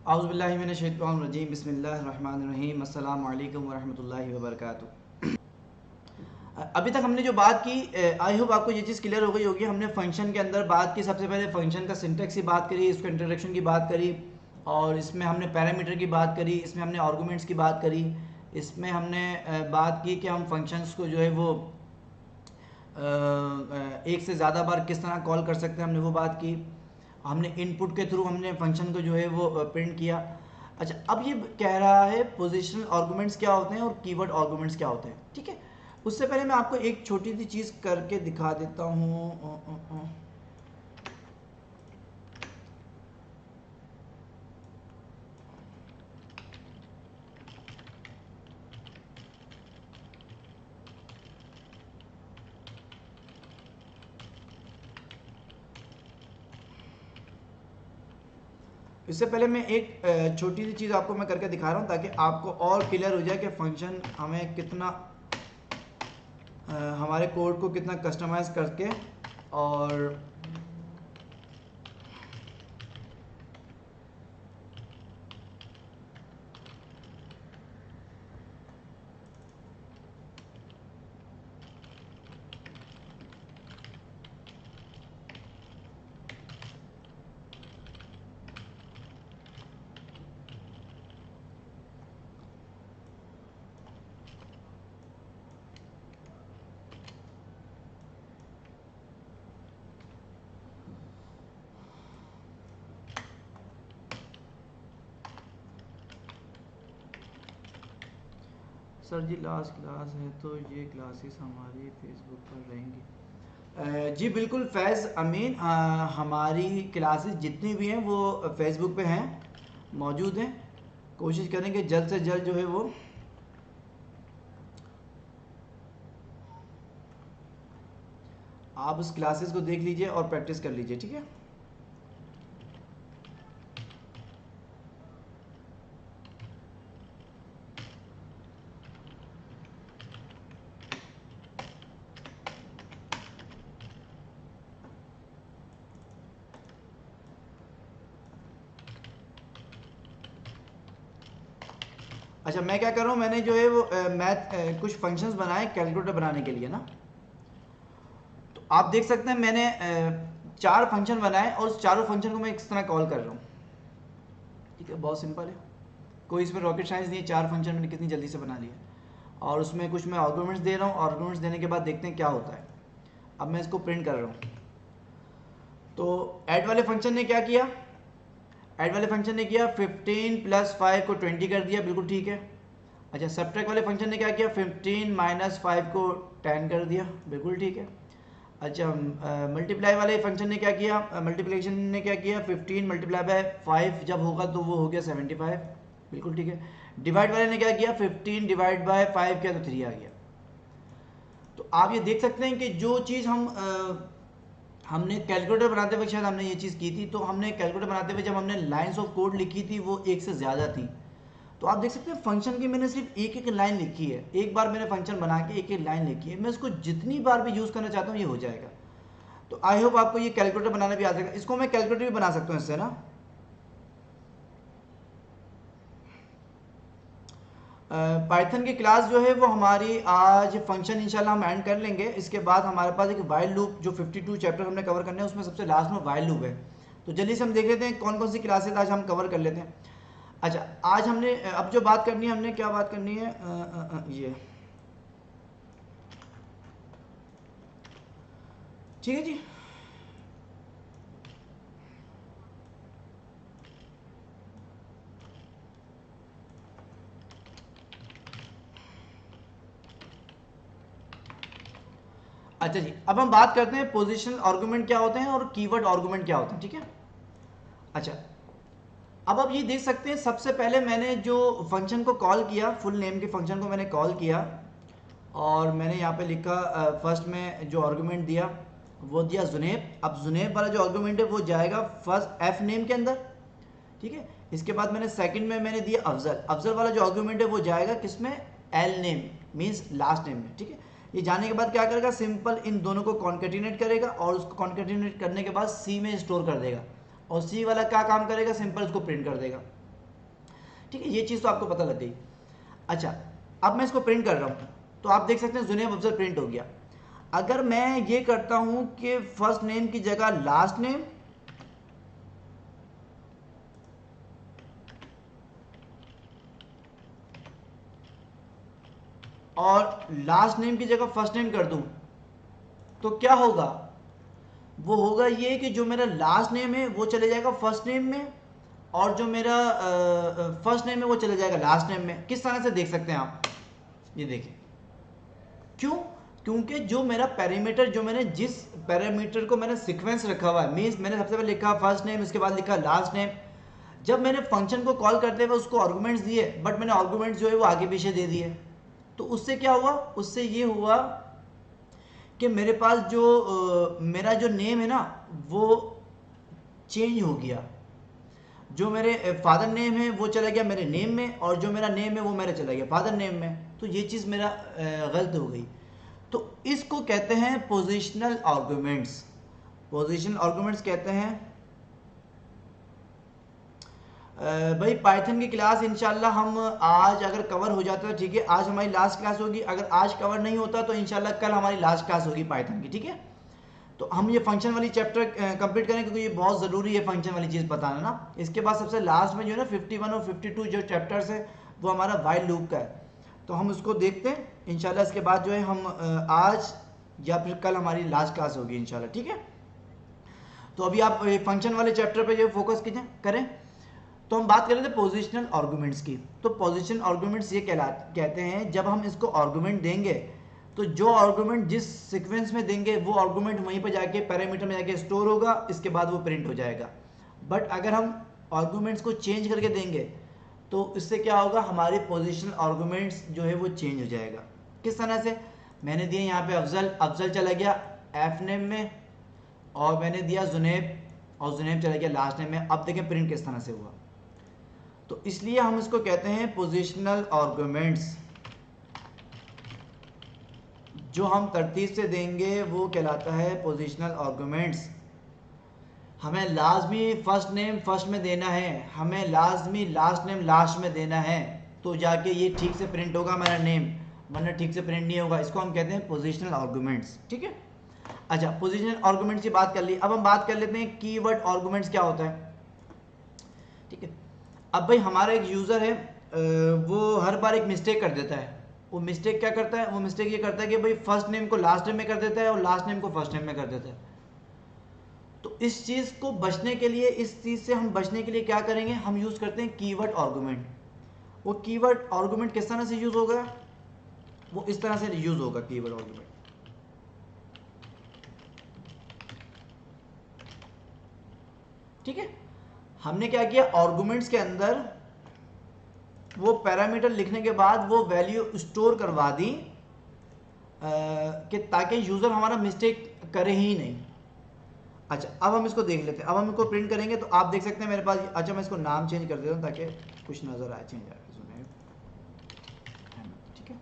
औज़ुबिल्लाहि मिनश्शैतानिर्रजीम बिस्मिल्लाहिर्रहमानिर्रहीम अस्सलामु अलैकुम वरहमतुल्लाहि वबरकातुहू। अभी तक हमने जो बात की, आई होप आपको ये चीज़ क्लियर हो गई होगी। हमने फंक्शन के अंदर बात की, सबसे पहले फंक्शन का सिंटेक्स की बात करी, इसको इंट्रोडक्शन की बात करी, और इसमें हमने पैरामीटर की बात करी, इसमें हमने आर्गूमेंट्स की बात करी, इसमें हमने बात की कि हम फंक्शंस को जो है वो एक से ज़्यादा बार किस तरह कॉल कर सकते हैं, हमने वो बात की। हमने इनपुट के थ्रू हमने फंक्शन को जो है वो प्रिंट किया। अच्छा, अब ये कह रहा है पोजिशनल आर्गूमेंट्स क्या होते हैं और कीवर्ड आर्गूमेंट्स क्या होते हैं। ठीक है, उससे पहले मैं आपको एक छोटी सी चीज़ करके दिखा देता हूँ। इससे पहले मैं एक छोटी सी चीज़ आपको मैं करके दिखा रहा हूँ ताकि आपको और क्लियर हो जाए कि फंक्शन हमें कितना हमारे कोड को कितना कस्टमाइज करके और सर जी लास्ट क्लास है तो ये क्लासेस हमारी फेसबुक पर रहेंगी। जी बिल्कुल फैज़ अमीन, हमारी क्लासेस जितनी भी हैं वो फेसबुक पे हैं, मौजूद हैं। कोशिश करेंगे जल्द से जल्द जो है वो आप उस क्लासेस को देख लीजिए और प्रैक्टिस कर लीजिए। ठीक है, अच्छा मैं क्या कर रहा हूँ, मैंने जो है वो मैथ कुछ फंक्शंस बनाए कैलकुलेटर बनाने के लिए ना। तो आप देख सकते हैं मैंने 4 फंक्शन बनाए और उस चारों फंक्शन को मैं इस तरह कॉल कर रहा हूँ। ठीक है, बहुत सिंपल है, कोई इसमें रॉकेट साइंस नहीं है। 4 फंक्शन मैंने कितनी जल्दी से बना लिए और उसमें कुछ मैं आर्गूमेंट्स दे रहा हूँ। आर्गूमेंट्स देने के बाद देखते हैं क्या होता है। अब मैं इसको प्रिंट कर रहा हूँ। तो ऐड वाले फंक्शन ने क्या किया, ऐड वाले फंक्शन ने किया 15 + 5 को 20 कर दिया, बिल्कुल ठीक है। अच्छा, सब्ट्रैक्ट वाले फंक्शन ने क्या किया, 15 - 5 को 10 कर दिया, बिल्कुल ठीक है। अच्छा, मल्टीप्लाई वाले फंक्शन ने क्या किया, मल्टीप्लिकेशन ने क्या किया, 15 × 5 जब होगा तो वो हो गया 75, बिल्कुल ठीक है। डिवाइड वाले ने क्या किया, 15 / 5 किया तो 3 आ गया। तो आप ये देख सकते हैं कि जो चीज़ हमने कैलकुलेटर बनाते हुए शायद हमने ये चीज़ की थी, तो हमने कैलकुलेटर बनाते हुए जब हमने लाइंस ऑफ कोड लिखी थी वो एक से ज़्यादा थी। तो आप देख सकते हैं फंक्शन की मैंने सिर्फ एक एक लाइन लिखी है, एक बार मैंने फंक्शन बना के एक एक लाइन लिखी है। मैं इसको जितनी बार भी यूज़ करना चाहता हूँ ये हो जाएगा। तो आई होप आपको ये कैलकुलेटर बनाना भी आ जाएगा। इसको मैं कैलकुलेटर भी बना सकता हूँ इससे ना। पाइथन की क्लास जो है वो हमारी आज फंक्शन इंशाल्लाह हम एंड कर लेंगे। इसके बाद हमारे पास एक वाइल लूप जो 52 चैप्टर हमने कवर करने हैं उसमें सबसे लास्ट में वाइल लूप है। तो जल्दी से हम देख लेते हैं कौन कौन सी क्लासेज आज हम कवर कर लेते हैं। अच्छा, आज हमने अब जो बात करनी है, हमने क्या बात करनी है, ये ठीक है जी। अच्छा जी, अब हम बात करते हैं पोजिशनल आर्गूमेंट क्या होते हैं और कीवर्ड आर्गूमेंट क्या होते हैं। ठीक है, अच्छा अब आप ये देख सकते हैं सबसे पहले मैंने जो फंक्शन को कॉल किया, फुल नेम के फंक्शन को मैंने कॉल किया और मैंने यहाँ पे लिखा फर्स्ट में जो आर्गूमेंट दिया वो दिया जुनेब। अब जुनेब वाला जो आर्गूमेंट है वो जाएगा फर्स्ट एफ नेम के अंदर। ठीक है, इसके बाद मैंने सेकंड में मैंने दिया अफजल। अफजल वाला जो आर्गूमेंट है वो जाएगा किसमें, L name means last name में। ठीक है, ये जाने के बाद क्या करेगा, सिंपल इन दोनों को कॉन्केटिनेट करेगा और उसको कॉन्केटिनेट करने के बाद सी में स्टोर कर देगा और सी वाला क्या काम करेगा, सिंपल उसको प्रिंट कर देगा। ठीक है, ये चीज़ तो आपको पता लग गई। अच्छा, अब मैं इसको प्रिंट कर रहा हूँ, तो आप देख सकते हैं जुनैब अफजल प्रिंट हो गया। अगर मैं ये करता हूँ कि फर्स्ट नेम की जगह लास्ट नेम, और लास्ट नेम की जगह फर्स्ट नेम कर दूं, तो क्या होगा? वो होगा ये कि जो मेरा लास्ट नेम है वो चले जाएगा फर्स्ट नेम में, और जो मेरा फर्स्ट नेम है वो चले जाएगा लास्ट नेम में। किस तरह से देख सकते हैं आप? ये देखिए, क्यों? क्योंकि जो मेरा पैरामीटर, जो मैंने जिस पैरामीटर को मैंने सीक्वेंस रखा हुआ है, मीन्स मैंने सबसे पहले लिखा फर्स्ट नेम, इसके बाद लिखा लास्ट नेम। जब मैंने फंक्शन को कॉल करते हुए उसको आर्गुमेंट्स दिए, बट मैंने आर्गुमेंट्स जो है वो आगे पीछे दे दिए, तो उससे क्या हुआ? उससे ये हुआ कि मेरे पास जो मेरा जो नेम है ना वो चेंज हो गया। जो मेरे फादर नेम है वो चला गया मेरे नेम में, और जो मेरा नेम है वो मेरा चला गया फादर नेम में। तो ये चीज़ मेरा गलत हो गई। तो इसको कहते हैं पोजिशनल आर्गुमेंट्स। पोजिशनल आर्गुमेंट्स कहते हैं। भाई पाइथन की क्लास इंशाल्लाह हम आज अगर कवर हो जाता है ठीक है, आज हमारी लास्ट क्लास होगी। अगर आज कवर नहीं होता तो इंशाल्लाह कल हमारी लास्ट क्लास होगी पाइथन की, ठीक है। तो हम ये फंक्शन वाली चैप्टर कंप्लीट करें, क्योंकि ये बहुत ज़रूरी है फंक्शन वाली चीज़ बताना ना। इसके बाद सबसे लास्ट में जो है ना 51 और 52 जो चैप्टर्स है वो हमारा वाइल लूप का है, तो हम उसको देखते हैं इंशाल्लाह। इसके बाद जो है हम आज या फिर कल हमारी लास्ट क्लास होगी इंशाल्लाह, ठीक है। तो अभी आप फंक्शन वाले चैप्टर पे जो फोकस कीजिए करें। तो हम बात कर रहे थे पोजिशनल आर्गुमेंट्स की। तो पोजिशनल आर्गुमेंट्स ये कहते हैं जब हम इसको आर्गुमेंट देंगे तो जो आर्गुमेंट जिस सीक्वेंस में देंगे वो आर्गुमेंट वहीं पर जाके पैरामीटर में जाके स्टोर होगा, इसके बाद वो प्रिंट हो जाएगा। बट अगर हम आर्गुमेंट्स को चेंज करके देंगे तो इससे क्या होगा? हमारे पोजिशनल आर्गुमेंट्स जो है वो चेंज हो जाएगा। किस तरह से? मैंने दिया यहाँ पे अफजल, अफजल चला गया एफ नेम में, और मैंने दिया जुनैब, और जुनैब चला गया लास्ट नेम में। अब देखें प्रिंट किस तरह से हुआ। तो इसलिए हम इसको कहते हैं पोजिशनल आर्गुमेंट्स। जो हम तरतीब से देंगे वो कहलाता है पोजिशनल आर्गुमेंट्स। हमें लाजमी फर्स्ट नेम फर्स्ट में देना है, हमें लाजमी लास्ट नेम लास्ट में देना है, तो जाके ये ठीक से प्रिंट होगा हमारा नेम, वरना ठीक से प्रिंट नहीं होगा। इसको हम कहते हैं पोजिशनल आर्गुमेंट्स, ठीक है। अच्छा, पोजिशनल आर्गुमेंट्स की बात कर ली। अब हम बात कर लेते हैं कीवर्ड आर्गुमेंट्स क्या होता है, ठीक है। अब भाई हमारा एक यूज़र है, वो हर बार एक मिस्टेक कर देता है। वो मिस्टेक क्या करता है? वो मिस्टेक ये करता है कि भाई फर्स्ट नेम को लास्ट नेम में कर देता है और लास्ट नेम को फर्स्ट नेम में कर देता है। तो इस चीज़ को बचने के लिए, इस चीज़ से हम बचने के लिए क्या करेंगे? हम यूज़ करते हैं कीवर्ड आर्गुमेंट। वो कीवर्ड आर्गुमेंट किस तरह से यूज़ होगा? वो इस तरह से यूज़ होगा कीवर्ड आर्गुमेंट, ठीक है। हमने क्या किया? आर्गुमेंट्स के अंदर वो पैरामीटर लिखने के बाद वो वैल्यू स्टोर करवा दी कि ताकि यूज़र हमारा मिस्टेक करे ही नहीं। अच्छा, अब हम इसको देख लेते हैं। अब हम इसको प्रिंट करेंगे तो आप देख सकते हैं मेरे पास। अच्छा, मैं इसको नाम चेंज कर देता हूँ ताकि कुछ नज़र आए, चेंज आए, ठीक है।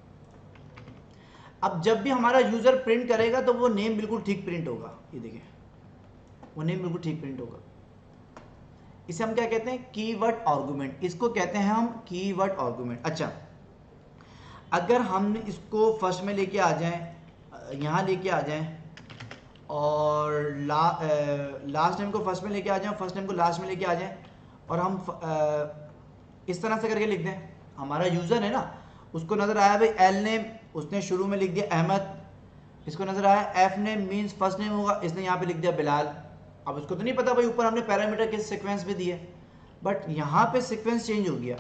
अब जब भी हमारा यूज़र प्रिंट करेगा तो वो नेम बिल्कुल ठीक प्रिंट होगा। ये देखिए, वो नेम बिल्कुल ठीक प्रिंट होगा। इसे हम क्या कहते हैं? Keyword argument. इसको कहते हैं हम कीवर्ड आर्गुमेंट। अच्छा, अगर हम इसको फर्स्ट में लेके आ जाएं, यहाँ लेके आ जाएं, और लास्ट नेम को फर्स्ट में लेके आ जाएं, फर्स्ट नेम को लास्ट में लेके आ जाएं, और हम इस तरह से करके लिख दें। हमारा यूज़र है ना, उसको नज़र आया भाई एल नेम, उसने शुरू में लिख दिया अहमद। इसको नज़र आया F name means first name होगा, इसने यहाँ पे लिख दिया बिलाल। अब उसको तो नहीं पता भाई ऊपर हमने पैरामीटर किस सीक्वेंस में दिए, बट यहाँ पे सीक्वेंस चेंज हो गया।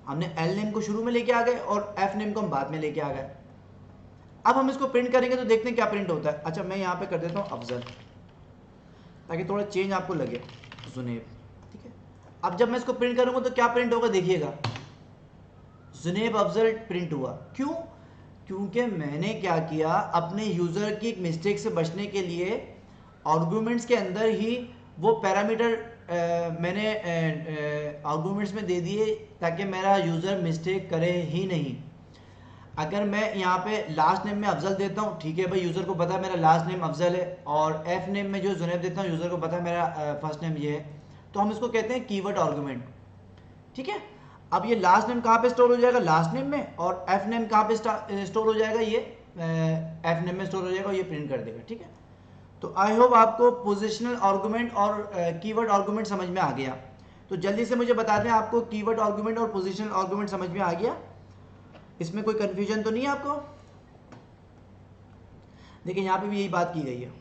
हमने एल नेम को शुरू में लेके आ गए और एफ नेम को हम बाद में लेके आ गए। अब हम इसको प्रिंट करेंगे तो देखते हैं क्या प्रिंट होता है। अच्छा, मैं यहाँ पे कर देता हूँ अफजल, ताकि थोड़ा चेंज आपको लगे, जुनैब, ठीक है। अब जब मैं इसको प्रिंट करूँगा तो क्या प्रिंट होगा? देखिएगा, जुनैब अफजल प्रिंट हुआ। क्यों? क्योंकि मैंने क्या किया, अपने यूज़र की एक मिस्टेक से बचने के लिए आर्गुमेंट्स के अंदर ही वो पैरामीटर मैंने आर्गुमेंट्स में दे दिए ताकि मेरा यूज़र मिस्टेक करे ही नहीं। अगर मैं यहाँ पे लास्ट नेम में अफजल देता हूँ, ठीक है भाई, यूज़र को पता है मेरा लास्ट नेम अफजल है, और एफ नेम में जो जुनैब देता हूँ यूज़र को पता है मेरा फर्स्ट नेम ये है, तो हम इसको कहते हैं कीवर्ड आर्गुमेंट, ठीक है। अब ये लास्ट नेम कहाँ पे स्टोर हो जाएगा, लास्ट नेम में, और एफ नेम कहाँ पे स्टोर हो जाएगा, ये एफ नेम में स्टोर हो जाएगा और ये प्रिंट कर देगा। ठीक है, तो आई होप आपको पोजिशनल आर्गुमेंट और कीवर्ड आर्गुमेंट समझ में आ गया। तो जल्दी से मुझे बता दें आपको कीवर्ड आर्गुमेंट और पोजिशनल आर्गुमेंट समझ में आ गया, इसमें कोई कंफ्यूजन तो नहीं है आपको? देखिए यहाँ पे भी यही बात की गई है।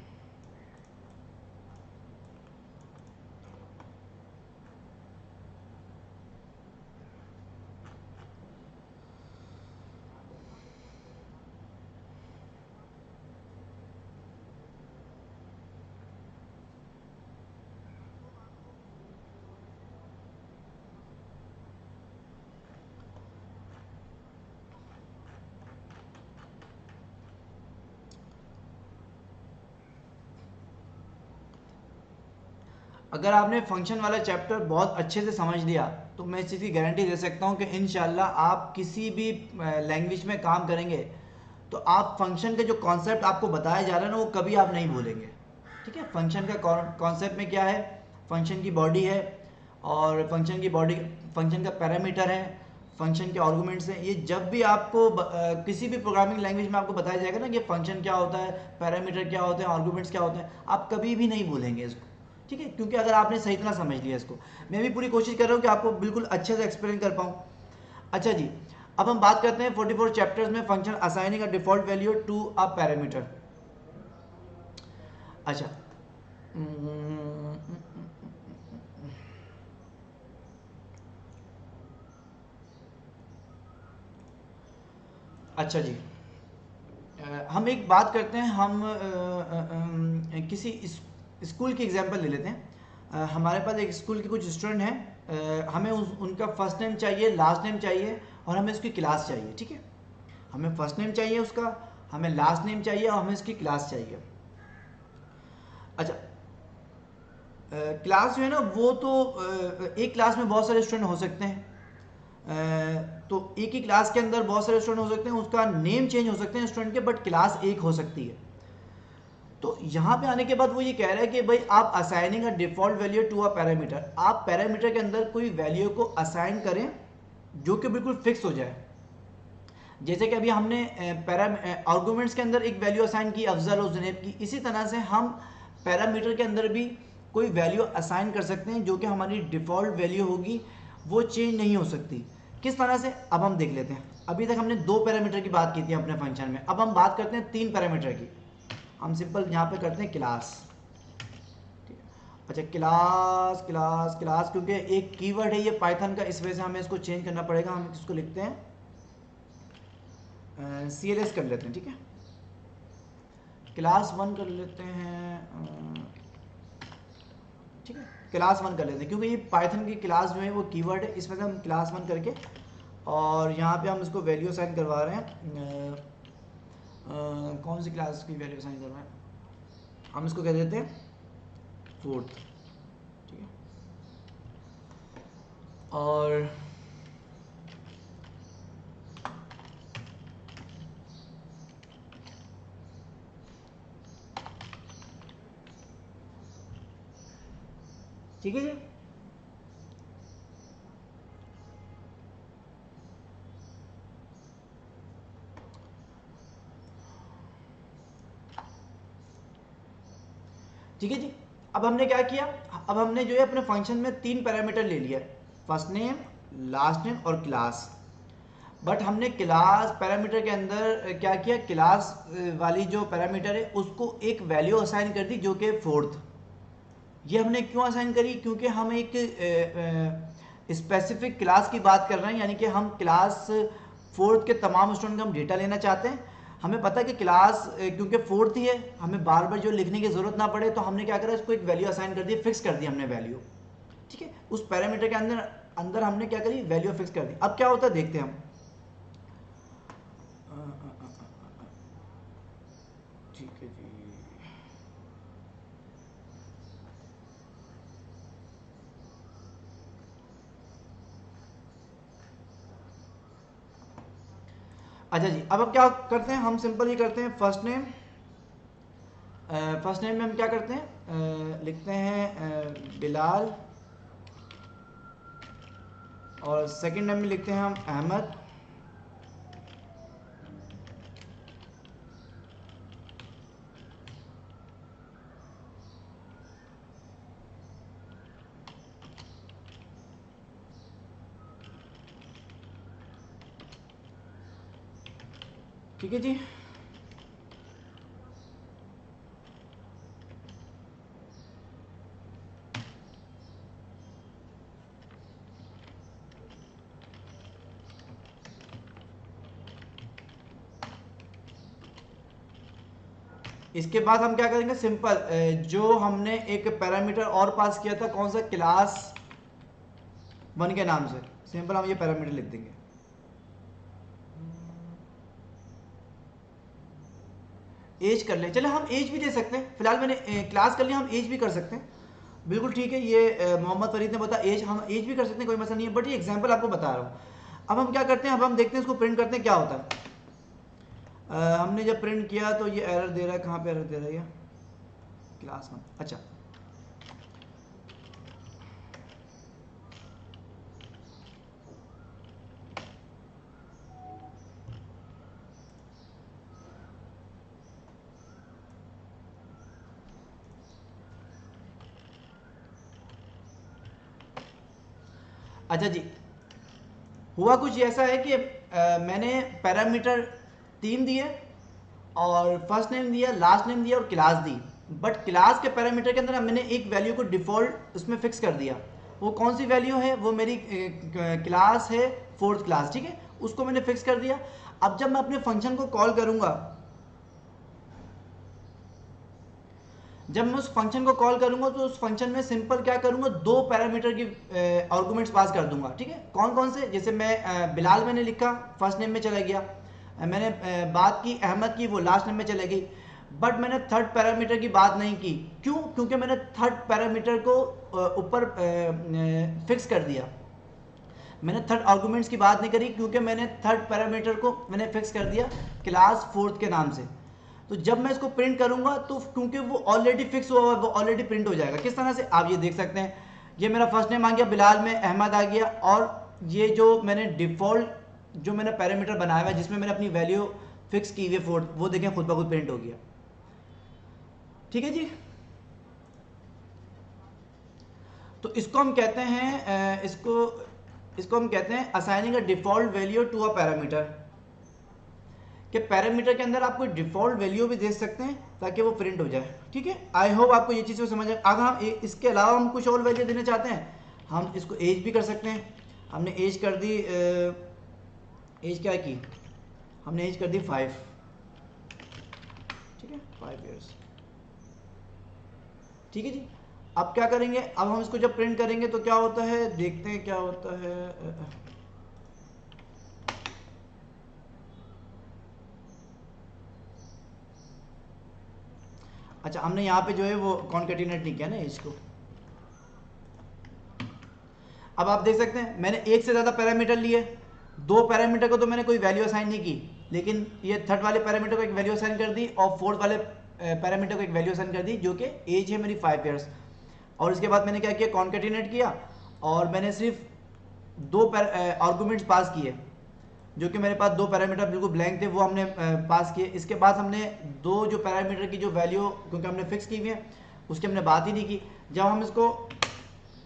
अगर आपने फंक्शन वाला चैप्टर बहुत अच्छे से समझ लिया तो मैं इस चीज़ की गारंटी दे सकता हूँ कि इंशाल्लाह आप किसी भी लैंग्वेज में काम करेंगे तो आप फंक्शन के जो कॉन्सेप्ट आपको बताया जा रहा है ना, वो कभी आप नहीं भूलेंगे। ठीक है, फंक्शन का कॉन्सेप्ट में क्या है, फंक्शन की बॉडी है, और फंक्शन की बॉडी, फंक्शन का पैरामीटर है, फंक्शन के आर्गुमेंट्स हैं। ये जब भी आपको किसी भी प्रोग्रामिंग लैंग्वेज में आपको बताया जाएगा ना कि फंक्शन क्या होता है, पैरामीटर क्या होते हैं, आर्गुमेंट्स क्या होते हैं, आप कभी भी नहीं भूलेंगे इसको। ठीक है, क्योंकि अगर आपने सही तरह समझ लिया इसको, मैं भी पूरी कोशिश कर रहा हूँ कि आपको बिल्कुल अच्छे से एक्सप्लेन कर पाऊँ। अच्छा जी, अब हम बात करते हैं 44 चैप्टर्स में function assigning a default value to a parameter. अच्छा, अच्छा जी, हम एक बात करते हैं, हम किसी स्कूल की एग्जांपल ले लेते हैं। हमारे पास एक स्कूल के कुछ स्टूडेंट हैं, हमें उनका फर्स्ट नेम चाहिए, लास्ट नेम चाहिए, और हमें उसकी क्लास चाहिए। ठीक है, हमें फर्स्ट नेम चाहिए उसका, हमें लास्ट नेम चाहिए, और हमें उसकी क्लास चाहिए। अच्छा, क्लास जो है ना वो तो एक क्लास में बहुत सारे स्टूडेंट हो सकते हैं, तो एक ही क्लास के अंदर बहुत सारे स्टूडेंट हो सकते हैं, उसका नेम चेंज हो सकते हैं स्टूडेंट के, बट क्लास एक हो सकती है। तो यहाँ पे आने के बाद वो ये कह रहा है कि भाई आप assigning a default value to a parameter, आप पैरामीटर के अंदर कोई वैल्यू को असाइन करें जो कि बिल्कुल फिक्स हो जाए। जैसे कि अभी हमने आर्गुमेंट्स के अंदर एक वैल्यू असाइन की अफजल और जुनैद की, इसी तरह से हम पैरामीटर के अंदर भी कोई वैल्यू असाइन कर सकते हैं जो कि हमारी डिफ़ॉल्ट वैल्यू होगी, वो चेंज नहीं हो सकती। किस तरह से, अब हम देख लेते हैं। अभी तक हमने 2 पैरामीटर की बात की थी अपने फंक्शन में, अब हम बात करते हैं 3 पैरामीटर की। हम सिंपल यहाँ पे करते हैं क्लास। ठीक है, अच्छा, क्लास क्लास क्लास, क्योंकि एक कीवर्ड है ये पाइथन का, इस वजह से हमें इसको चेंज करना पड़ेगा। हम इसको लिखते हैं CLS कर लेते हैं। ठीक है, क्लास 1 कर लेते हैं। ठीक है, क्लास 1 कर लेते हैं, क्योंकि ये पाइथन की क्लास जो है वो कीवर्ड है, इस वजह से हम क्लास 1 करके, और यहाँ पे हम इसको वैल्यू असाइन करवा रहे हैं। कौन सी क्लास की वैल्यू असाइन कर रहे हैं, हम इसको कह देते हैं 4th। ठीक है, और ठीक है जी, ठीक है जी। अब हमने क्या किया, अब हमने जो है अपने फंक्शन में 3 पैरामीटर ले लिया, फर्स्ट नेम, लास्ट नेम और क्लास। बट हमने क्लास पैरामीटर के अंदर क्या किया, क्लास वाली जो पैरामीटर है उसको एक वैल्यू असाइन कर दी जो कि 4th। ये हमने क्यों असाइन करी, क्योंकि हम एक स्पेसिफिक क्लास की बात कर रहे हैं, यानी कि हम क्लास 4th के तमाम स्टूडेंट का हम डेटा लेना चाहते हैं। हमें पता है कि क्लास क्योंकि 4th ही है, हमें बार बार जो लिखने की जरूरत ना पड़े, तो हमने क्या करा, इसको एक वैल्यू असाइन कर दी, फिक्स कर दी हमने वैल्यू। ठीक है, उस पैरामीटर के अंदर अंदर हमने क्या करी, वैल्यू फिक्स कर दी। अब क्या होता है देखते हैं हम। ठीक है जी, अच्छा जी, अब क्या करते हैं, हम सिंपल ही करते हैं फर्स्ट नेम। फर्स्ट नेम में हम क्या करते हैं, लिखते हैं बिलाल, और सेकंड नेम में लिखते हैं हम अहमद। ठीक है जी। इसके बाद हम क्या करेंगे, सिंपल जो हमने एक पैरामीटर और पास किया था, कौन सा, क्लास 1 के नाम से, सिंपल हम ये पैरामीटर लिख देंगे। एज कर ले, चले हम एज भी दे सकते हैं, फिलहाल मैंने क्लास कर लिया, हम एज भी कर सकते हैं, बिल्कुल ठीक है। ये मोहम्मद फरीद ने बताया एज, हम एज भी कर सकते हैं, कोई मसला नहीं है, बट ये एग्जांपल आपको बता रहा हूँ। अब हम क्या करते हैं, अब हम देखते हैं इसको प्रिंट करते हैं क्या होता है। हमने जब प्रिंट किया तो ये एरर दे रहा है, कहाँ पे एरर दे रहा है ये, क्लास 1, अच्छा। अच्छा जी, हुआ कुछ ऐसा है कि मैंने पैरामीटर 3 दिए और फर्स्ट नेम दिया, लास्ट नेम दिया और क्लास दी, बट क्लास के पैरामीटर के अंदर मैंने एक वैल्यू को डिफॉल्ट उसमें फिक्स कर दिया। वो कौन सी वैल्यू है, वो मेरी क्लास है 4th क्लास, ठीक है, उसको मैंने फिक्स कर दिया। अब जब मैं अपने फंक्शन को कॉल करूंगा, जब मैं उस फंक्शन को कॉल करूंगा तो उस फंक्शन में सिंपल क्या करूंगा, 2 पैरामीटर की आर्गुमेंट्स पास कर दूंगा, ठीक है। कौन कौन से, जैसे मैं बिलाल मैंने लिखा, फर्स्ट नेम में चला गया, मैंने बात की अहमद की, वो लास्ट नेम में चले गई, बट मैंने थर्ड पैरामीटर की बात नहीं की। क्यों? क्योंकि मैंने थर्ड पैरामीटर को ऊपर फिक्स कर दिया, मैंने थर्ड आर्गुमेंट्स की बात नहीं करी, क्योंकि मैंने थर्ड पैरामीटर को मैंने फिक्स कर दिया क्लास 4th के नाम से। तो जब मैं इसको प्रिंट करूंगा तो क्योंकि वो ऑलरेडी फिक्स हुआ हुआ है, वो ऑलरेडी प्रिंट हो जाएगा। किस तरह से, आप ये देख सकते हैं, ये मेरा फर्स्ट नेम आ गया बिलाल में, अहमद आ गया, और ये जो मैंने डिफॉल्ट जो मैंने पैरामीटर बनाया हुआ है जिसमें मैंने अपनी वैल्यू फिक्स की हुई 4th, वो देखें खुद ब खुद प्रिंट हो गया। ठीक है जी। तो इसको हम कहते हैं इसको हम कहते हैं assigning a default value to a parameter, कि पैरामीटर के अंदर आप कोई डिफॉल्ट वैल्यू भी दे सकते हैं ताकि वो प्रिंट हो जाए। ठीक है, आई होप आपको ये चीज़ समझ आए। अगर हम इसके अलावा हम कुछ और वैल्यू देना चाहते हैं, हम इसको एज भी कर सकते हैं। हमने एज कर दी, एज क्या की, हमने एज कर दी 5, ठीक है, 5 ईयर्स। ठीक है जी। अब क्या करेंगे, अब हम इसको जब प्रिंट करेंगे तो क्या होता है, देखते हैं क्या होता है। अच्छा, हमने यहाँ पे जो है वो कॉन्केटिनेट नहीं किया ना इसको। अब आप देख सकते हैं मैंने एक से ज़्यादा पैरामीटर लिए, 2 पैरामीटर को तो मैंने कोई वैल्यू असाइन नहीं की, लेकिन ये थर्ड वाले पैरामीटर को एक वैल्यू असाइन कर दी और फोर्थ वाले पैरामीटर को एक वैल्यू असाइन कर दी, जो कि एज है मेरी 5 ईयर्स। और इसके बाद मैंने क्या किया, कॉन्केटिनेट किया और मैंने सिर्फ 2 आर्गूमेंट्स पास किए, जो कि मेरे पास 2 पैरामीटर बिल्कुल ब्लैंक थे, वो हमने पास किए। इसके बाद हमने 2 जो पैरामीटर की जो वैल्यू, क्योंकि हमने फिक्स की हुई है, उसकी हमने बात ही नहीं की। जब हम इसको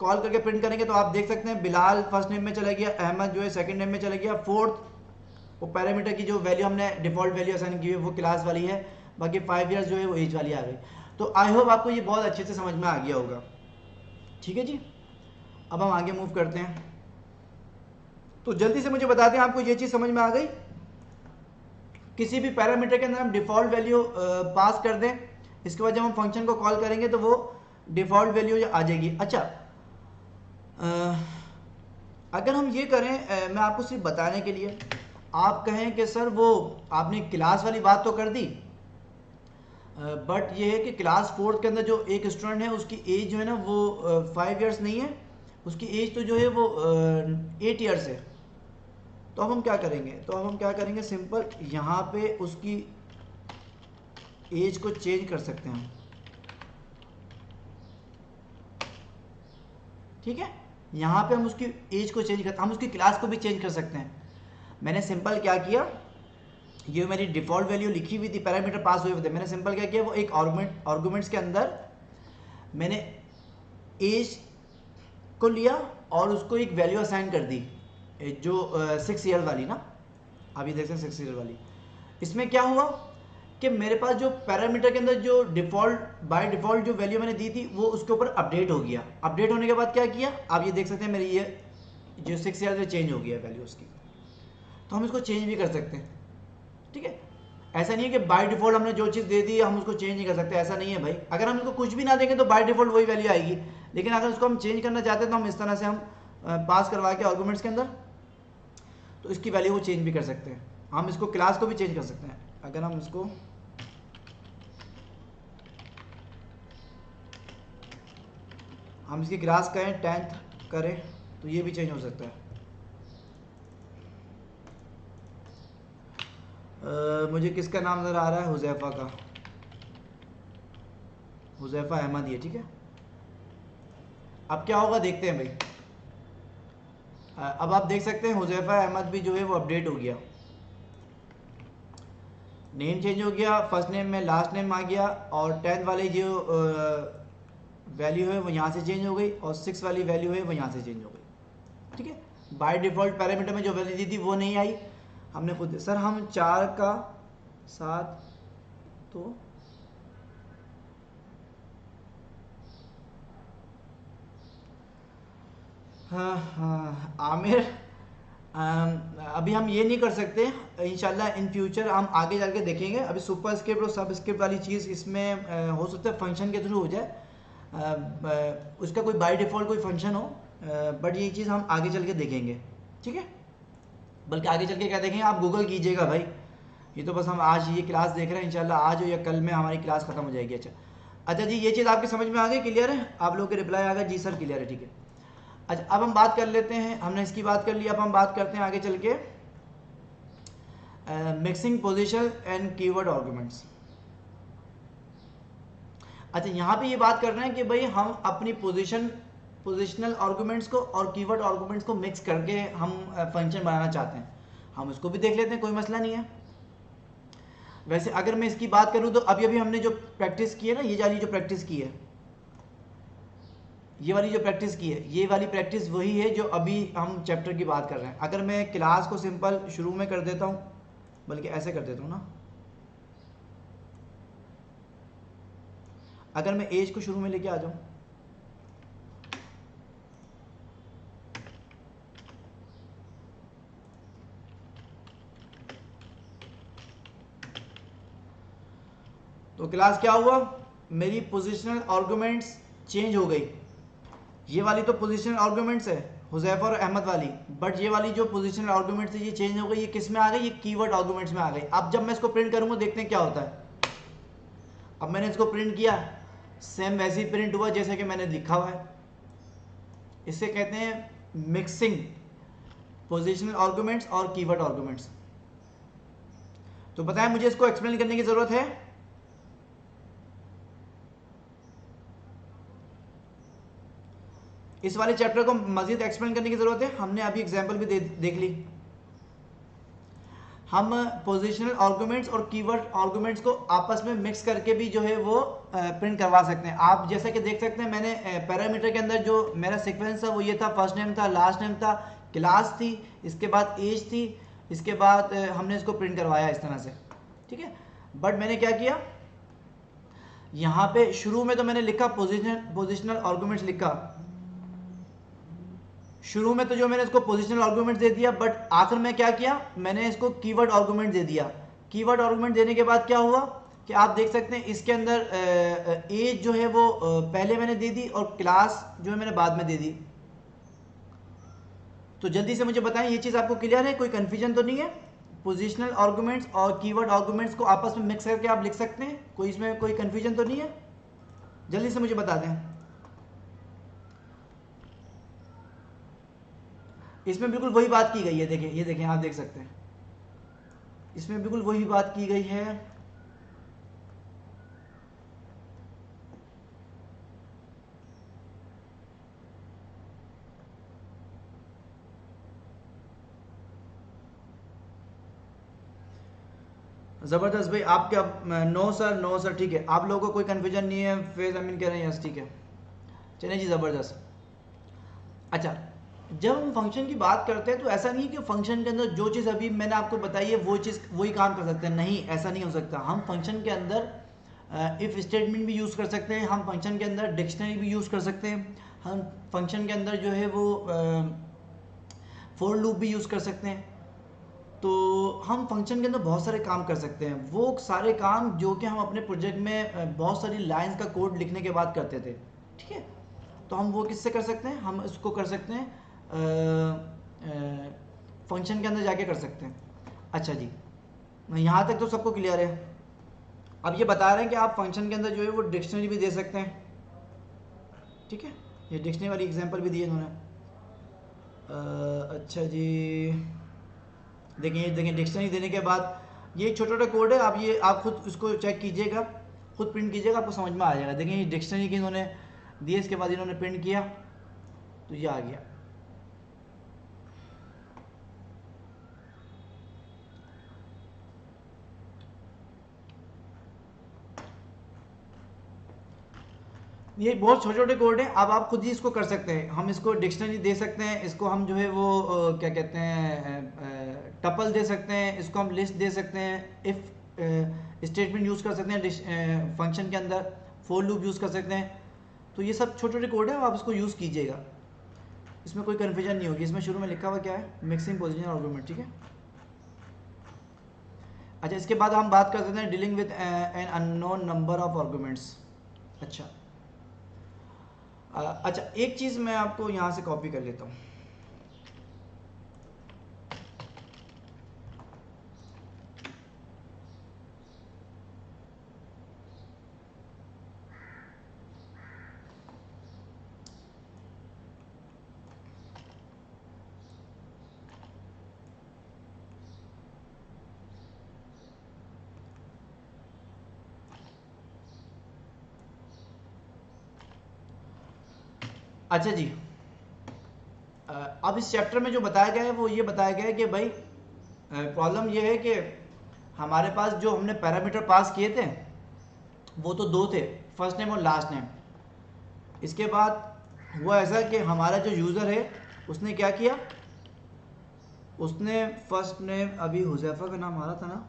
कॉल करके प्रिंट करेंगे तो आप देख सकते हैं बिलाल फर्स्ट नेम में चला गया, अहमद जो है सेकंड नेम में चला गया, फोर्थ वो पैरामीटर की जो वैल्यू हमने डिफॉल्ट वैल्यू असाइन की हुई है वो क्लास वाली है, बाकी 5 ईयर्स जो है वो एज वाली आ गई। तो आई होप आपको ये बहुत अच्छे से समझ में आ गया होगा। ठीक है जी, अब हम आगे मूव करते हैं। तो जल्दी से मुझे बताते हैं आपको ये चीज़ समझ में आ गई। किसी भी पैरामीटर के अंदर हम डिफ़ॉल्ट वैल्यू पास कर दें, इसके बाद जब हम फंक्शन को कॉल करेंगे तो वो डिफ़ॉल्ट वैल्यू आ जाएगी। अच्छा, अगर हम ये करें, मैं आपको सिर्फ बताने के लिए, आप कहें कि सर वो आपने क्लास वाली बात तो कर दी, बट ये है कि क्लास 4th के अंदर जो एक स्टूडेंट है उसकी एज जो है ना वो 5 ईयर्स नहीं है, उसकी एज तो जो है वो 8 ईयर्स है। तो अब हम क्या करेंगे, सिंपल यहाँ पे उसकी एज को चेंज कर सकते हैं हम। ठीक है, यहाँ पे हम उसकी एज को चेंज करते, हम उसकी क्लास को भी चेंज कर सकते हैं। मैंने सिंपल क्या किया, ये मेरी डिफ़ॉल्ट वैल्यू लिखी हुई थी, पैरामीटर पास हुए थे, मैंने सिंपल क्या किया, वो एक आर्गूमेंट्स के अंदर मैंने एज को लिया और उसको एक वैल्यू असाइन कर दी, जो 6 ईयर वाली ना, अभी देखते हैं 6 ईयर वाली। इसमें क्या हुआ कि मेरे पास जो पैरामीटर के अंदर जो डिफ़ॉल्ट बाय डिफ़ॉल्ट जो वैल्यू मैंने दी थी वो उसके ऊपर अपडेट हो गया। अपडेट होने के बाद क्या किया, आप ये देख सकते हैं मेरी ये जो 6 ईयर में चेंज हो गया वैल्यू उसकी। तो हम इसको चेंज भी कर सकते हैं, ठीक है। ऐसा नहीं है कि बाय डिफ़ॉल्ट हमने जो चीज़ दे दी हम उसको चेंज नहीं कर सकते, ऐसा नहीं है भाई। अगर हम इसको कुछ भी ना देंगे तो बाय डिफ़ॉल्ट वही वैल्यू आएगी, लेकिन अगर उसको हम चेंज करना चाहते हैं तो हम इस तरह से हम पास करवा के आर्गूमेंट्स के अंदर तो इसकी वैल्यू वो चेंज भी कर सकते हैं। हम इसको क्लास को भी चेंज कर सकते हैं। अगर हम इसको इसकी क्लास करें 10th करें तो ये भी चेंज हो सकता है। मुझे किसका नाम नज़र आ रहा है, हुज़ैफ़ा का, हुज़ैफ़ा अहमद ये, ठीक है। अब क्या होगा देखते हैं भाई। अब आप देख सकते हैं हुज़ैफ़ा अहमद भी जो है वो अपडेट हो गया, नेम चेंज हो गया, फर्स्ट नेम में लास्ट नेम आ गया और 10th वाली जो वैल्यू है वो यहाँ से चेंज हो गई और 6 वाली वैल्यू है वो यहाँ से चेंज हो गई, ठीक है। बाय डिफ़ॉल्ट पैरामीटर में जो वैल्यू दी थी वो नहीं आई, हमने खुद सर हम 4 का 7 तो हाँ हाँ आमिर, अभी हम ये नहीं कर सकते, इंशाल्लाह इन फ्यूचर हम आगे चल के देखेंगे। अभी सुपर स्क्रिप्ट और सब स्क्रिप्ट वाली चीज़ इसमें हो सकता है फंक्शन के थ्रू हो जाए, उसका कोई बाय डिफ़ॉल्ट कोई फंक्शन हो, बट ये चीज़ हम आगे चल के देखेंगे, ठीक है। बल्कि आगे चल के क्या देखेंगे, आप गूगल कीजिएगा भाई, ये तो बस हम आज ये क्लास देख रहे हैं, इंशाल्लाह आज हो या कल में हमारी क्लास खत्म हो जाएगी। अच्छा अच्छा जी, ये चीज़ आपकी समझ में आ गई, क्लियर है, आप लोग के रिप्लाई आ गया जी सर क्लियर है, ठीक है। अच्छा अब हम बात कर लेते हैं, हमने इसकी बात कर ली, अब हम बात करते हैं आगे चल के mixing position and keyword arguments. अच्छा यहाँ पे ये बात कर रहे हैं कि भाई हम अपनी पोजिशनल आर्गुमेंट्स को और कीवर्ड आर्गुमेंट्स को मिक्स करके हम फंक्शन बनाना चाहते हैं, हम उसको भी देख लेते हैं, कोई मसला नहीं है। वैसे अगर मैं इसकी बात करूँ तो अभी अभी हमने जो प्रैक्टिस की है ना, ये वाली जो प्रैक्टिस की है, ये वाली जो प्रैक्टिस की है, ये वाली प्रैक्टिस वही है जो अभी हम चैप्टर की बात कर रहे हैं। अगर मैं क्लास को सिंपल शुरू में कर देता हूँ, बल्कि ऐसे कर देता हूँ ना, अगर मैं एज को शुरू में लेके आ जाऊँ, तो क्लास क्या हुआ, मेरी पोजिशनल आर्गुमेंट्स चेंज हो गई। ये वाली तो पोजिशनल आर्गुमेंट्स है हुज़ैफ़ा और अहमद वाली, बट ये वाली जो पोजिशनल आर्गुमेंट्स है ये चेंज हो गई, ये किस में आ गई, ये कीवर्ड आर्गुमेंट्स में आ गई। अब जब मैं इसको प्रिंट करूँगा देखते हैं क्या होता है। अब मैंने इसको प्रिंट किया, सेम वैसे ही प्रिंट हुआ जैसे कि मैंने लिखा हुआ है। इसे कहते हैं मिक्सिंग पोजिशनल आर्गुमेंट्स और कीवर्ड आर्गुमेंट्स। तो बताएं मुझे इसको एक्सप्लेन करने की ज़रूरत है। इस वाले चैप्टर को मजीद एक्सप्लेन करने की ज़रूरत है, हमने अभी एग्जाम्पल भी देख ली। हम पोजिशनल आर्गुमेंट्स और कीवर्ड आर्गुमेंट्स को आपस में मिक्स करके भी जो है वो प्रिंट करवा सकते हैं। आप जैसा कि देख सकते हैं मैंने पैरामीटर के अंदर जो मेरा सीक्वेंस था वो ये था, फर्स्ट नेम था, लास्ट नेम था, क्लास थी, इसके बाद एज थी, इसके बाद हमने इसको प्रिंट करवाया इस तरह से, ठीक है। बट मैंने क्या किया, यहाँ पे शुरू में तो मैंने लिखा पोजिशनल आर्गुमेंट्स लिखा, शुरू में तो जो मैंने इसको पोजिशनल आर्गुमेंट दे दिया, बट आखिर में क्या किया, मैंने इसको कीवर्ड आर्गुमेंट दे दिया। कीवर्ड आर्गुमेंट देने के बाद क्या हुआ कि आप देख सकते हैं इसके अंदर एज जो है वो पहले मैंने दे दी और क्लास जो है मैंने बाद में दे दी। तो जल्दी से मुझे बताएं ये चीज़ आपको क्लियर है, कोई कन्फ्यूजन तो नहीं है। पोजिशनल आर्गुमेंट्स और कीवर्ड आर्गुमेंट्स को आपस में मिक्स करके आप लिख सकते हैं, कोई इसमें कोई कन्फ्यूजन तो नहीं है, जल्दी से मुझे बता दें। इसमें बिल्कुल वही बात की गई है, देखें ये देखें, आप देख सकते हैं इसमें बिल्कुल वही बात की गई है। ज़बरदस्त भाई, आप क्या? नो सर, नो सर, ठीक है, आप लोगों को कोई कन्फ्यूजन नहीं है? फेज अमीन कह रहे हैं यस, ठीक है, चलिए जी, ज़बरदस्त। अच्छा, जब हम फंक्शन की बात करते हैं तो ऐसा नहीं है कि फंक्शन के अंदर जो चीज़ अभी मैंने आपको बताई है वो चीज़ वही काम कर सकते हैं, नहीं, ऐसा नहीं हो सकता। हम फंक्शन के अंदर इफ़ स्टेटमेंट भी यूज़ कर सकते हैं, हम फंक्शन के अंदर डिक्शनरी भी यूज़ कर सकते हैं, हम फंक्शन के अंदर जो है वो फॉर लूप भी यूज़ कर सकते हैं। तो हम फंक्शन के अंदर बहुत सारे काम कर सकते हैं, वो सारे काम जो कि हम अपने प्रोजेक्ट में बहुत सारी लाइंस का कोड लिखने के बाद करते थे, ठीक है। तो हम वो किससे कर सकते हैं? हम इसको कर सकते हैं फंक्शन के अंदर जाके कर सकते हैं। अच्छा जी, यहाँ तक तो सबको क्लियर है। अब ये बता रहे हैं कि आप फंक्शन के अंदर जो है वो डिक्शनरी भी दे सकते हैं, ठीक है, ये डिक्शनरी वाली एग्जांपल भी दी है इन्होंने। अच्छा जी, देखिए, ये देखिए, डिक्शनरी देने के बाद ये छोटा छोटा कोड है, आप खुद इसको चेक कीजिएगा, खुद प्रिंट कीजिएगा, आपको समझ में आ जाएगा। देखिए, ये डिक्शनरी की इन्होंने दी है, इसके बाद इन्होंने प्रिंट किया तो ये आ गया। ये बहुत छोटे छोटे कोड हैं, अब आप खुद ही इसको कर सकते हैं। हम इसको डिक्शनरी दे सकते हैं, इसको हम जो है वो क्या कहते हैं, टपल दे सकते हैं, इसको हम लिस्ट दे सकते हैं, इफ़ स्टेटमेंट यूज़ कर सकते हैं फंक्शन के अंदर, फॉर लूप यूज़ कर सकते हैं। तो ये सब छोटे छोटे कोड हैं, आप इसको यूज़ कीजिएगा, इसमें कोई कन्फ्यूजन नहीं होगी। इसमें शुरू में लिखा हुआ क्या है? मिक्सिंग पोजिशन आर्गूमेंट, ठीक है। अच्छा, इसके बाद हम बात कर सकते हैं dealing with an unknown number of arguments. अच्छा, अच्छा, एक चीज़ मैं आपको यहाँ से कॉपी कर लेता हूँ। अच्छा जी, अब इस चैप्टर में जो बताया गया है वो ये बताया गया है कि भाई प्रॉब्लम ये है कि हमारे पास जो हमने पैरामीटर पास किए थे वो तो दो थे, फर्स्ट नेम और लास्ट नेम। इसके बाद हुआ ऐसा कि हमारा जो यूज़र है उसने क्या किया, उसने फर्स्ट नेम, अभी हुजैफा का नाम आ रहा था ना,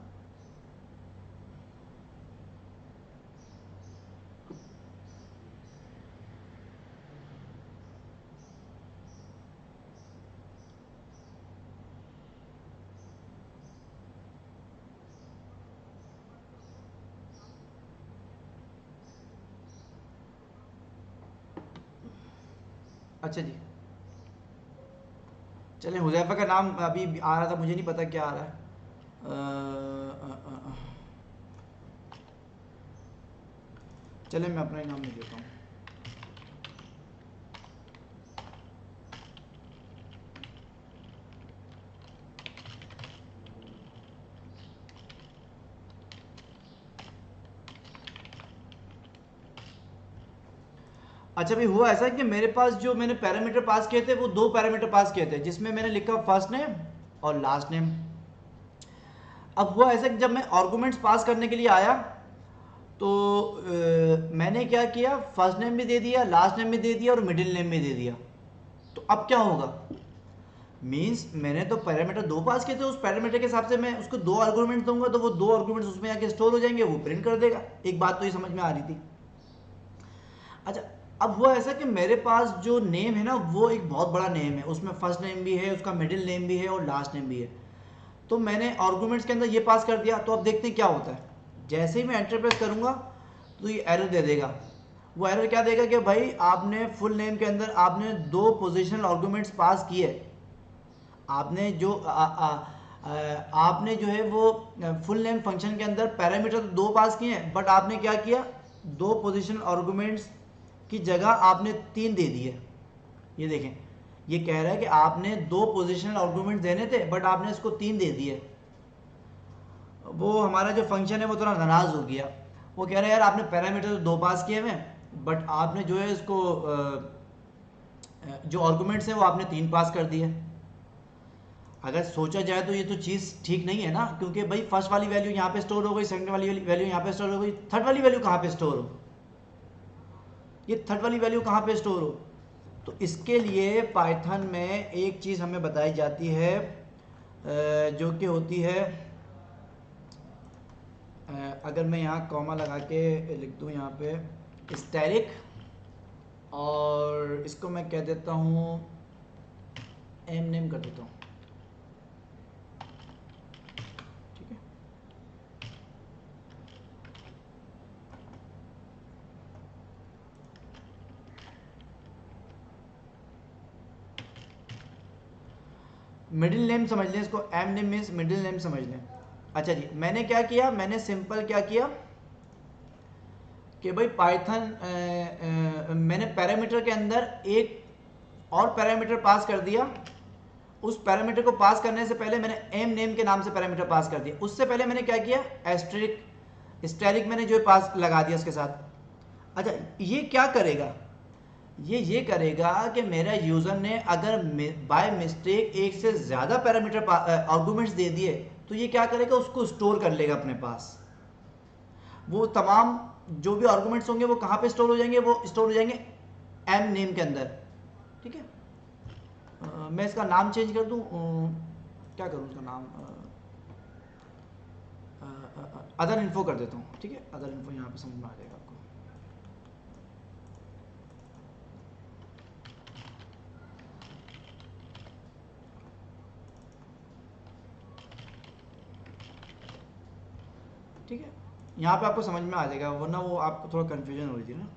अच्छा जी, चलें, हुजैफा का नाम अभी आ रहा था, मुझे नहीं पता क्या आ रहा है। चलें, मैं अपना ही नाम लिख देता हूँ। अच्छा भाई, हुआ ऐसा कि मेरे पास जो मैंने पैरामीटर पास किए थे वो दो पैरामीटर पास किए थे, जिसमें मैंने लिखा फर्स्ट नेम और लास्ट नेम। अब हुआ ऐसा कि जब मैं आर्गुमेंट्स पास करने के लिए आया तो मैंने क्या किया, फर्स्ट नेम भी दे दिया, लास्ट नेम भी दे दिया और मिडिल नेम भी दे दिया। तो अब क्या होगा, मीन्स मैंने तो पैरामीटर दो पास किए थे, उस पैरामीटर के हिसाब से मैं उसको दो आर्गुमेंट दूंगा तो वो दो आर्गुमेंट्स उसमें आके स्टोर हो जाएंगे, वो प्रिंट कर देगा। एक बात तो ये समझ में आ रही थी। अच्छा, अब हुआ ऐसा कि मेरे पास जो नेम है ना वो एक बहुत बड़ा नेम है, उसमें फर्स्ट नेम भी है, उसका मिडिल नेम भी है और लास्ट नेम भी है। तो मैंने आर्गुमेंट्स के अंदर ये पास कर दिया। तो अब देखते हैं क्या होता है। जैसे ही मैं एंटर प्रेस करूंगा तो ये एरर दे देगा। वो एरर क्या देगा कि भाई आपने फुल नेम के अंदर आपने दो पोजिशनल आर्गुमेंट्स पास किए। आपने जो आपने जो है वो फुल नेम फंक्शन के अंदर पैरामीटर तो दो पास किए हैं, बट आपने क्या किया, दो पोजिशनल आर्गुमेंट्स की जगह आपने तीन दे दिए। ये देखें, ये कह रहा है कि आपने दो पोजिशनल आर्गुमेंट्स देने थे बट आपने इसको तीन दे दिए। वो हमारा जो फंक्शन है वो थोड़ा नाराज हो गया। वो कह रहा है यार आपने पैरामीटर तो दो पास किए हुए बट आपने जो है इसको जो आर्गुमेंट्स हैं वो आपने तीन पास कर दिए। अगर सोचा जाए तो ये तो चीज़ ठीक नहीं है ना, क्योंकि भाई फर्स्ट वाली वैल्यू यहाँ पे स्टोर हो गई, सेकंड वाली वैल्यू यहाँ पे स्टोर हो गई, थर्ड वाली वैल्यू कहाँ पे स्टोर हो, ये थर्ड वाली वैल्यू कहाँ पे स्टोर हो। तो इसके लिए पाइथन में एक चीज़ हमें बताई जाती है जो कि होती है, अगर मैं यहाँ कॉमा लगा के लिख दूँ यहाँ पे स्टैटिक, और इसको मैं कह देता हूँ एम नेम कर देता हूँ, ठीक है। मिडिल नेम समझ लें इसको, M name means middle name समझ लें। अच्छा जी, मैंने क्या किया, मैंने सिंपल क्या किया कि भाई पाइथन मैंने पैरामीटर के अंदर एक और पैरामीटर पास कर दिया। उस पैरामीटर को पास करने से पहले मैंने एम नेम के नाम से पैरामीटर पास कर दिया। उससे पहले मैंने क्या किया, एस्टेरिक स्टैटिक मैंने जो पास लगा दिया उसके साथ। अच्छा, ये क्या करेगा, ये करेगा कि मेरा यूजर ने अगर बाय मिस्टेक एक से ज्यादा पैरामीटर आर्गुमेंट्स दे दिए, तो ये क्या करेगा, उसको स्टोर कर लेगा अपने पास। वो तमाम जो भी आर्गुमेंट्स होंगे वो कहाँ पे स्टोर हो जाएंगे, वो स्टोर हो जाएंगे एम नेम के अंदर, ठीक है। मैं इसका नाम चेंज कर दूं, क्या करूं इसका नाम, अदर इन्फो कर देता हूँ, ठीक है। अदर इन्फो यहाँ पे समझ में आ जाएगा आपको। ठीक है, यहाँ पे आपको समझ में आ जाएगा, वरना वो आपको थोड़ा कन्फ्यूजन हो रही थी ना।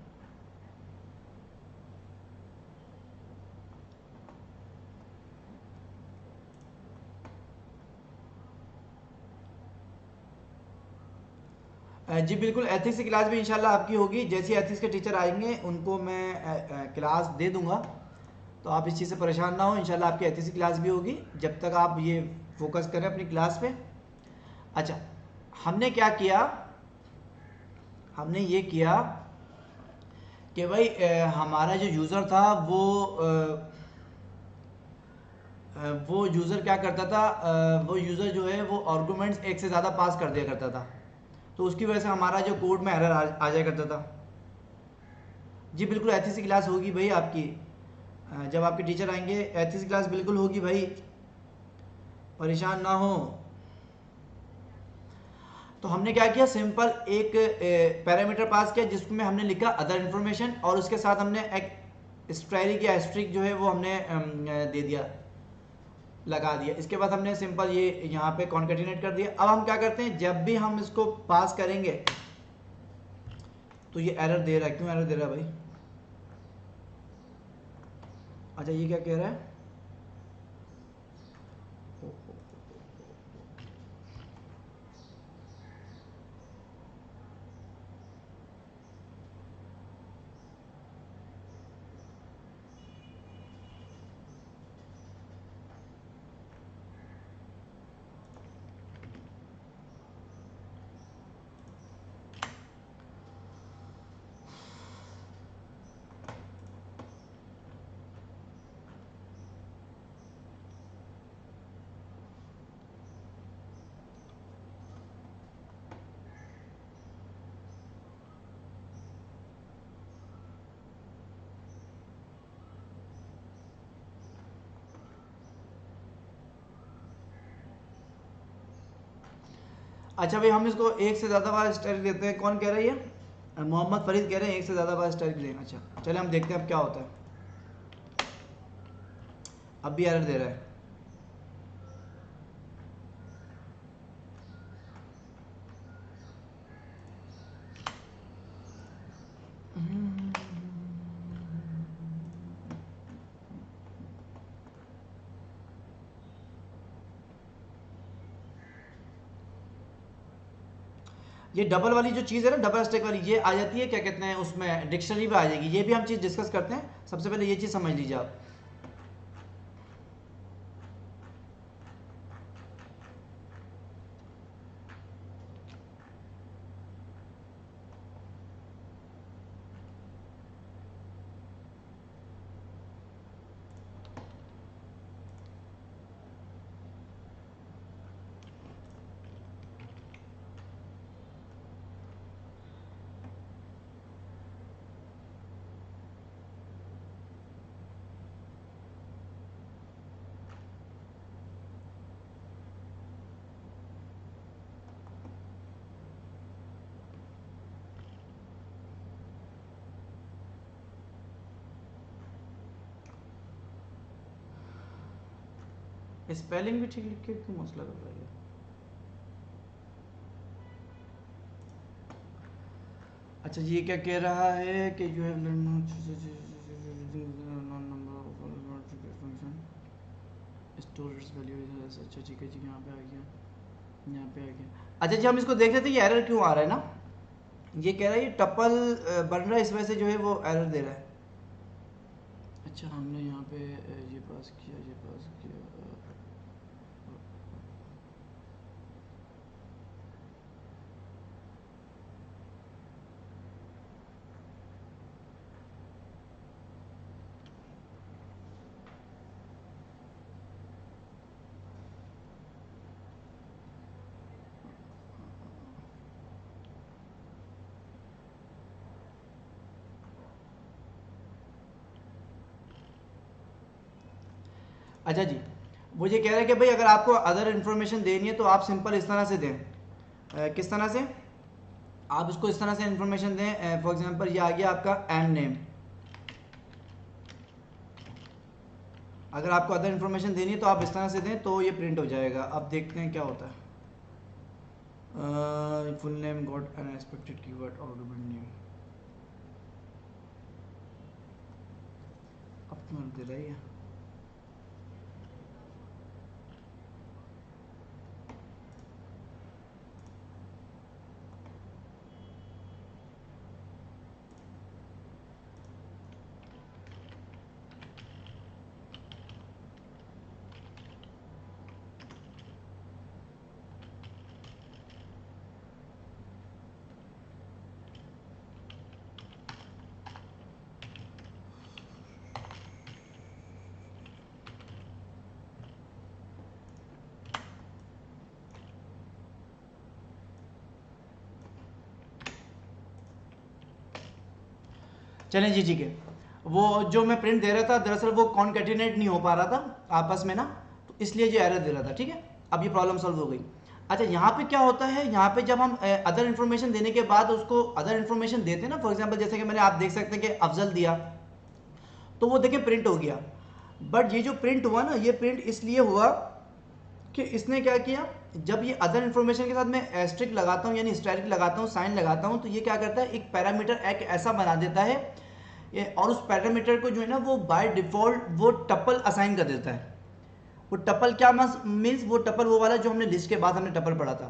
जी बिल्कुल, एथिक्स की क्लास भी इंशाल्लाह आपकी होगी। जैसे एथिक्स के टीचर आएंगे उनको मैं क्लास दे दूंगा, तो आप इस चीज़ से परेशान ना हो, इंशाल्लाह आपकी एथिक्स की क्लास भी होगी, जब तक आप ये फोकस करें अपनी क्लास पे। अच्छा, हमने क्या किया, हमने ये किया कि भाई हमारा जो यूज़र था वो यूज़र क्या करता था, वो यूज़र जो है वो आर्गुमेंट्स एक से ज़्यादा पास कर दिया करता था, तो उसकी वजह से हमारा जो कोड में एरर आ जाया करता था। जी बिल्कुल, एथिक्स की क्लास होगी भाई आपकी, जब आपके टीचर आएंगे एथिक्स की क्लास बिल्कुल होगी भाई, परेशान ना हो। तो हमने क्या किया, सिंपल एक पैरामीटर पास किया जिसमें हमने लिखा अदर इन्फॉर्मेशन, और उसके साथ हमने एक स्ट्राइक या एस्ट्रिक जो है वो हमने दे दिया, लगा दिया। इसके बाद हमने सिंपल ये यहाँ पे कॉन्केटिनेट कर दिया। अब हम क्या करते हैं, जब भी हम इसको पास करेंगे तो ये एरर दे रहा है, क्यों एरर दे रहा है भाई। अच्छा, ये क्या कह रहा है, अच्छा भाई हम इसको एक से ज़्यादा बार स्ट्राइक देते हैं। कौन कह रहा है ये, मोहम्मद फरीद कह रहे हैं एक से ज़्यादा बार स्ट्राइक दें। अच्छा चले हम देखते हैं अब क्या होता है। अब भी एरर दे रहा है। ये डबल वाली जो चीज़ है ना, डबल स्टैक वाली, ये आ जाती है क्या कहते हैं उसमें, डिक्शनरी पे आ जाएगी। ये भी हम चीज़ डिस्कस करते हैं, सबसे पहले ये चीज़ समझ लीजिए आप। स्पेलिंग भी ठीक लिख के क्यों मसला कर रहा है? अच्छा जी, ये क्या कह रहा है कि जो है स्टोरेज वैल्यू। अच्छा ठीक है जी, यहाँ पे आ गया, यहाँ पे आ गया। अच्छा जी, हम इसको देख लेते हैं ये एरर क्यों आ रहा है ना। ये कह रहा है ये टपल बन रहा है, इस वजह से जो है वो एरर दे रहा है। अच्छा, हमने यहाँ पे ये पास किया, ये पास किया। अच्छा जी, वो ये कह रहा है कि भाई अगर आपको अदर इन्फॉर्मेशन देनी है तो आप सिंपल इस तरह से दें। किस तरह से? आप इसको इस तरह से इन्फॉर्मेशन दें। फॉर एग्जांपल ये आ गया आपका एम नेम। अगर आपको अदर इन्फॉर्मेशन देनी है तो आप इस तरह से दें तो ये प्रिंट हो जाएगा। अब देखते हैं क्या होता है। Full name got unexpected keyword argument name. अब क्यों दे रहा है ये? चलें जी, ठीक है। वो जो मैं प्रिंट दे रहा था दरअसल वो कॉन्केटिनेट नहीं हो पा रहा था आपस में ना, तो इसलिए जो एरर दे रहा था। ठीक है, अब ये प्रॉब्लम सॉल्व हो गई। अच्छा, यहाँ पे क्या होता है, यहाँ पे जब हम अदर इन्फॉर्मेशन देने के बाद उसको अदर इन्फॉर्मेशन देते हैं ना, फॉर एग्जांपल जैसे कि मैंने, आप देख सकते हैं कि अफजल दिया तो वो देखें प्रिंट हो गया। बट ये जो प्रिंट हुआ ना, ये प्रिंट इसलिए हुआ कि इसने क्या किया, जब ये अदर इन्फॉर्मेशन के साथ मैं एस्ट्रिक लगाता हूँ यानी हिस्टेरिक लगाता हूँ, साइन लगाता हूँ, तो ये क्या करता है, एक पैरामीटर एक ऐसा बना देता है और उस पैरामीटर को जो है ना वो बाय डिफॉल्ट वो टपल असाइन कर देता है। वो टपल क्या मीन्स, वो टपल वो वाला जो हमने लिस्ट के बाद हमने टपल पढ़ा था।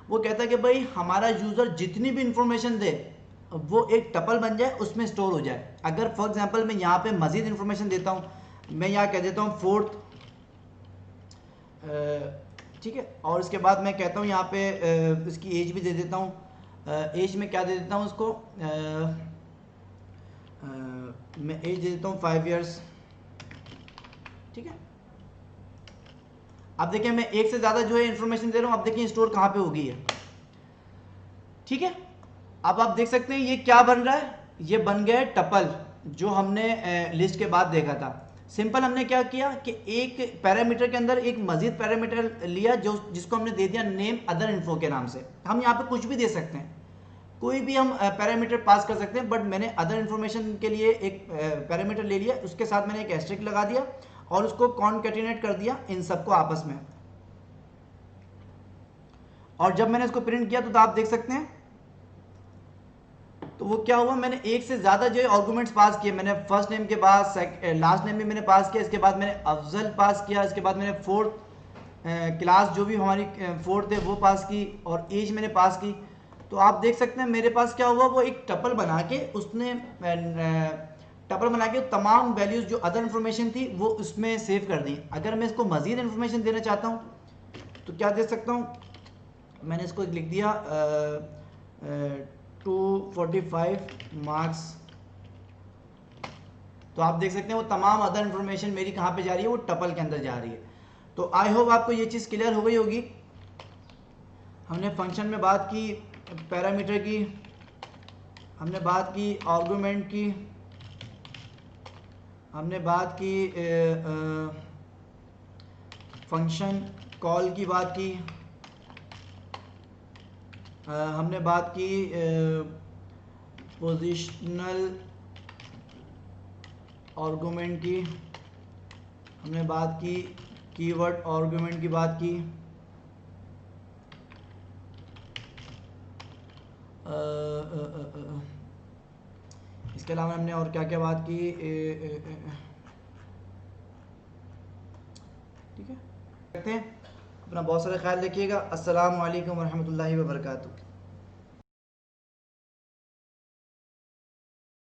वो कहता है कि भाई हमारा यूज़र जितनी भी इंफॉर्मेशन दे वो एक टपल बन जाए, उसमें स्टोर हो जाए। अगर फॉर एग्जांपल मैं यहाँ पे मजीद इंफॉर्मेशन देता हूँ, मैं यहाँ कह देता हूँ फोर्थ, ठीक है, और उसके बाद मैं कहता हूँ यहाँ पे इसकी एज भी दे देता हूँ। एज में क्या दे देता हूँ उसको, मैं एज दे देता हूँ 5 इयर्स। ठीक है, अब देखिए मैं एक से ज़्यादा जो है इंफॉर्मेशन दे रहा हूँ। अब देखिए स्टोर कहाँ पे हो गई है। ठीक है, अब आप देख सकते हैं ये क्या बन रहा है, ये बन गया है टपल, जो हमने लिस्ट के बाद देखा था। सिंपल हमने क्या किया कि एक पैरामीटर के अंदर एक मजीद पैरामीटर लिया जो जिसको हमने दे दिया नेम अदर इन्फो के नाम से। हम यहाँ पे कुछ भी दे सकते हैं, कोई भी हम पैरामीटर पास कर सकते हैं, बट मैंने अदर इन्फॉर्मेशन के लिए एक पैरामीटर ले लिया, उसके साथ मैंने एक एस्ट्रिक लगा दिया और उसको कॉन्कैटिनेट कर दिया इन सबको आपस में। और जब मैंने इसको प्रिंट किया तो आप देख सकते हैं तो वो क्या हुआ, मैंने एक से ज़्यादा जो है आर्गुमेंट्स पास किए। मैंने फर्स्ट नेम के बाद लास्ट नेम भी मैंने पास किया, इसके बाद मैंने अफजल पास किया, इसके बाद मैंने फोर्थ क्लास जो भी हमारी फोर्थ है वो पास की, और एज मैंने पास की। तो आप देख सकते हैं मेरे पास क्या हुआ, वो एक टपल बना के उसने टपल बना के तमाम वैल्यूज़ जो अदर इन्फॉर्मेशन थी वो उसमें सेव कर दी। अगर मैं इसको मज़ीद इन्फॉर्मेशन देना चाहता हूँ तो क्या दे सकता हूँ, मैंने इसको लिख दिया 245 मार्क्स। तो आप देख सकते हैं वो तमाम अदर इन्फॉर्मेशन मेरी कहाँ पे जा रही है, वो टपल के अंदर जा रही है। तो आई होप आपको ये चीज़ क्लियर हो गई होगी। हमने फंक्शन में बात की, पैरामीटर की, हमने बात की आर्गुमेंट की, हमने बात की फंक्शन कॉल की बात की, हमने बात की पोजिशनल आर्गुमेंट की, हमने बात की कीवर्ड आर्गुमेंट की बात की, इसके अलावा हमने और क्या क्या बात की, ठीक है। अपना बहुत सारा ख्याल रखिएगा। अस्सलामु अलैकुम वरहमतुल्लाहि वबरकातुहू।